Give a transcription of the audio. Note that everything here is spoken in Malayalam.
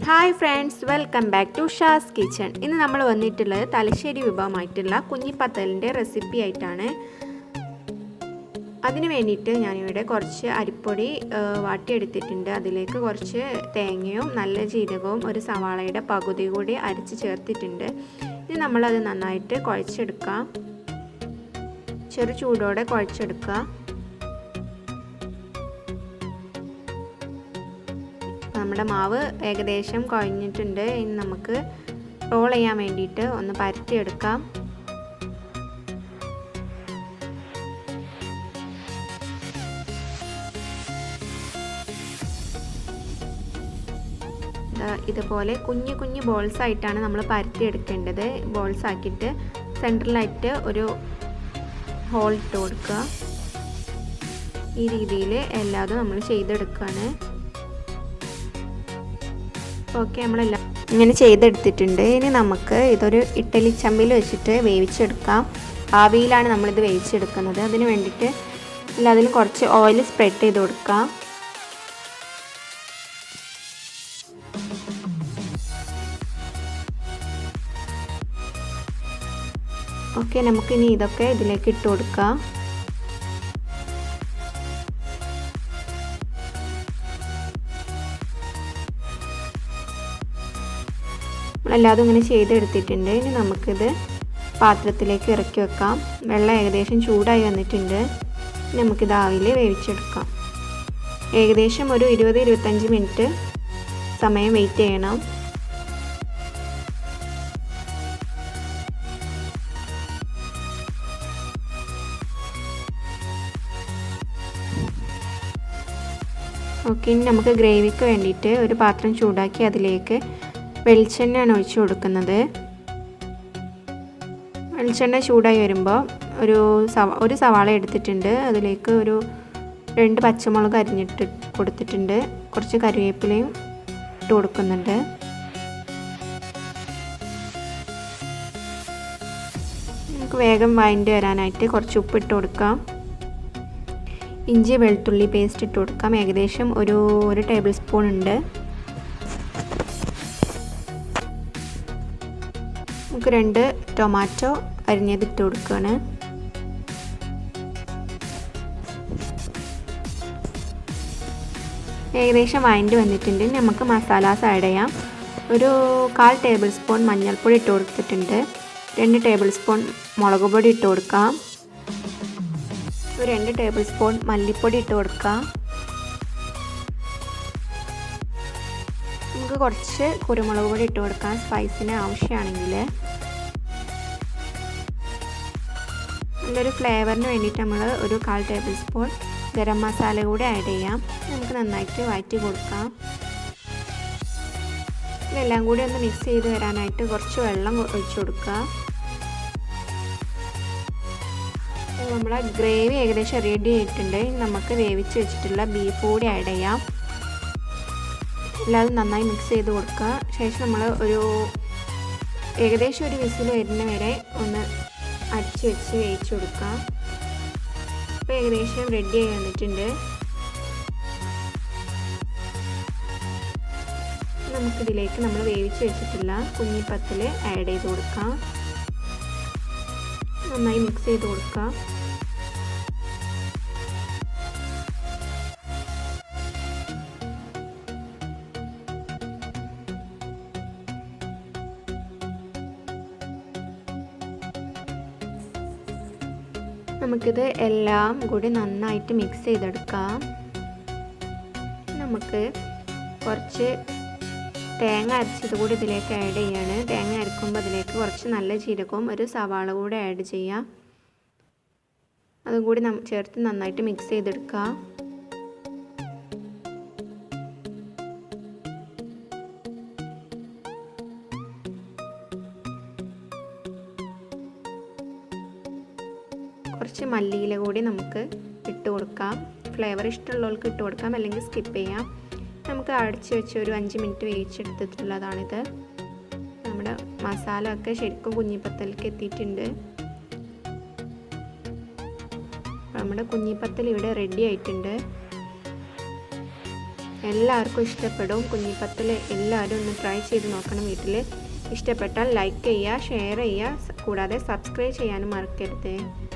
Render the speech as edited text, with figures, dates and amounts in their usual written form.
Hi friends, welcome back to Shaz kitchen. ഇന്ന് നമ്മൾ വന്നിട്ടുള്ളത് തലശ്ശേരി വിഭവമായിട്ടുള്ള കുഞ്ഞിപ്പത്തലിൻ്റെ റെസിപ്പി ആയിട്ടാണ്. അതിന് വേണ്ടിയിട്ട് ഞാനിവിടെ കുറച്ച് അരിപ്പൊടി വാട്ടിയെടുത്തിട്ടുണ്ട്. അതിലേക്ക് കുറച്ച് തേങ്ങയും നല്ല ജീരകവും ഒരു സവാളയുടെ പകുതി കൂടി അരച്ച് ചേർത്തിട്ടുണ്ട്. ഇനി നമ്മളത് നന്നായിട്ട് കുഴച്ചെടുക്കാം. ചെറു ചൂടോടെ കുഴച്ചെടുക്കുക. നമ്മുടെ മാവ് ഏകദേശം കുഴഞ്ഞിട്ടുണ്ട്. ഇനി നമുക്ക് റോൾ ചെയ്യാൻ വേണ്ടിയിട്ട് ഒന്ന് പരത്തിയെടുക്കാം. ഇതുപോലെ കുഞ്ഞു കുഞ്ഞു ബോൾസ് ആയിട്ടാണ് നമ്മൾ പരത്തിയെടുക്കേണ്ടത്. ബോൾസ് ആക്കിയിട്ട് സെൻട്രലായിട്ട് ഒരു ഹോൾ ഇട്ട് കൊടുക്കുക. ഈ രീതിയിൽ എല്ലാതും നമ്മൾ ചെയ്തെടുക്കുകയാണ്. ഓക്കെ, നമ്മളെല്ലാം ഇങ്ങനെ ചെയ്തെടുത്തിട്ടുണ്ട്. ഇനി നമുക്ക് ഇതൊരു ഇഡ്ഡലി ചമ്പിൽ വെച്ചിട്ട് വേവിച്ചെടുക്കാം. ആവിയിലാണ് നമ്മളിത് വേവിച്ചെടുക്കുന്നത്. അതിന് വേണ്ടിയിട്ട് എല്ലാത്തിലും കുറച്ച് ഓയിൽ സ്പ്രെഡ് ചെയ്ത് കൊടുക്കാം. ഓക്കെ, നമുക്കിനി ഇതൊക്കെ ഇതിലേക്ക് ഇട്ട് കൊടുക്കാം. എല്ലാതും ഇങ്ങനെ ചെയ്തെടുത്തിട്ടുണ്ട്. ഇനി നമുക്കിത് പാത്രത്തിലേക്ക് ഇറക്കി വെക്കാം. വെള്ളം ഏകദേശം ചൂടായി വന്നിട്ടുണ്ട്. നമുക്കിത് ആവിയിൽ വേവിച്ചെടുക്കാം. ഏകദേശം ഒരു 20-25 മിനിറ്റ് സമയം വെയിറ്റ് ചെയ്യണം. ഓക്കെ, ഇനി നമുക്ക് ഗ്രേവിക്ക് വേണ്ടിയിട്ട് ഒരു പാത്രം ചൂടാക്കി അതിലേക്ക് വെളിച്ചെണ്ണയാണ് ഒഴിച്ചു കൊടുക്കുന്നത്. വെളിച്ചെണ്ണ ചൂടായി വരുമ്പോൾ ഒരു സവാള എടുത്തിട്ടുണ്ട്. അതിലേക്ക് ഒരു 2 പച്ചമുളക് അരിഞ്ഞിട്ട് കൊടുത്തിട്ടുണ്ട്. കുറച്ച് കറിവേപ്പിലയും ഇട്ട് കൊടുക്കുന്നുണ്ട്. നമുക്ക് വേഗം വഴണ്ടി വരാനായിട്ട് കുറച്ച് ഉപ്പ് ഇട്ട് കൊടുക്കാം. ഇഞ്ചി വെളുത്തുള്ളി പേസ്റ്റ് ഇട്ട് കൊടുക്കാം. ഏകദേശം ഒരു ടേബിൾ സ്പൂൺ ഉണ്ട്. നമുക്ക് 2 ടൊമാറ്റോ അരിഞ്ഞതിട്ട് കൊടുക്കുകയാണ്. ഏകദേശം വഴണ്ടി വന്നിട്ടുണ്ട്. നമുക്ക് മസാലാസ് ആഡ് ചെയ്യാം. ഒരു 1/4 ടേബിൾ സ്പൂൺ മഞ്ഞൾപ്പൊടി ഇട്ട് കൊടുത്തിട്ടുണ്ട്. 2 ടേബിൾ സ്പൂൺ മുളക് പൊടി ഇട്ട് കൊടുക്കാം. ഒരു 2 ടേബിൾ സ്പൂൺ മല്ലിപ്പൊടി ഇട്ട് കൊടുക്കാം. നമുക്ക് കുറച്ച് കുരുമുളക് പൊടി ഇട്ട് കൊടുക്കാം, സ്പൈസിന് ആവശ്യമാണെങ്കിൽ. നല്ലൊരു ഫ്ലേവറിന് വേണ്ടിയിട്ട് നമ്മൾ ഒരു 1/4 ടേബിൾ സ്പൂൺ ഗരം മസാല കൂടി ആഡ് ചെയ്യാം. നമുക്ക് നന്നായിട്ട് വഴറ്റി കൊടുക്കാം. ഇതെല്ലാം കൂടി ഒന്ന് മിക്സ് ചെയ്ത് വരാനായിട്ട് കുറച്ച് വെള്ളം ഒഴിച്ചു കൊടുക്കുക. നമ്മളെ ഗ്രേവി ഏകദേശം റെഡി ആയിട്ടുണ്ട്. നമുക്ക് വേവിച്ച് വെച്ചിട്ടുള്ള ബീഫ് കൂടി ആഡ് ചെയ്യാം. എല്ലാതും നന്നായി മിക്സ് ചെയ്ത് കൊടുക്കുക. ശേഷം നമ്മൾ ഏകദേശം ഒരു വിസിൽ വരുന്ന വരെ ഒന്ന് അടിച്ച് വെച്ച് വേവിച്ച് കൊടുക്കുക. അപ്പോൾ ഏകദേശം റെഡി ആയി വന്നിട്ടുണ്ട്. നമുക്കിതിലേക്ക് നമ്മൾ വേവിച്ച് വെച്ചിട്ടുള്ള കുഞ്ഞിപ്പത്തൽ ആഡ് ചെയ്ത് കൊടുക്കാം. നന്നായി മിക്സ് ചെയ്ത് കൊടുക്കുക. നമുക്കിത് എല്ലാം കൂടി നന്നായിട്ട് മിക്സ് ചെയ്തെടുക്കാം. നമുക്ക് കുറച്ച് തേങ്ങ അരച്ചത് കൂടി ഇതിലേക്ക് ആഡ് ചെയ്യാണ്. തേങ്ങ അരക്കുമ്പോൾ അതിലേക്ക് കുറച്ച് നല്ല ജീരകവും ഒരു സവാള കൂടി ആഡ് ചെയ്യാം. അതും കൂടി ചേർത്ത് നന്നായിട്ട് മിക്സ് ചെയ്തെടുക്കാം. കുറച്ച് മല്ലിയില കൂടി നമുക്ക് ഇട്ട് കൊടുക്കാം. ഫ്ലേവർ ഇഷ്ടമുള്ളവർക്ക് ഇട്ട് കൊടുക്കാം, അല്ലെങ്കിൽ സ്കിപ്പ് ചെയ്യാം. നമുക്ക് അടച്ച് വെച്ച് ഒരു 5 മിനിറ്റ് വേവിച്ചെടുത്തിട്ടുള്ളതാണിത്. നമ്മുടെ മസാല ഒക്കെ ശരിക്കും കുഞ്ഞിപ്പത്തലിലേക്ക് എത്തിയിട്ടുണ്ട്. നമ്മുടെ കുഞ്ഞിപ്പത്തൽ ഇവിടെ റെഡി ആയിട്ടുണ്ട്. എല്ലാവർക്കും ഇഷ്ടപ്പെടും. കുഞ്ഞിപ്പത്തൽ എല്ലാവരും ഒന്ന് ട്രൈ ചെയ്ത് നോക്കണം വീട്ടിൽ. ഇഷ്ടപ്പെട്ടാൽ ലൈക്ക് ചെയ്യുക, ഷെയർ ചെയ്യുക, കൂടാതെ സബ്സ്ക്രൈബ് ചെയ്യാനും മറക്കരുത്.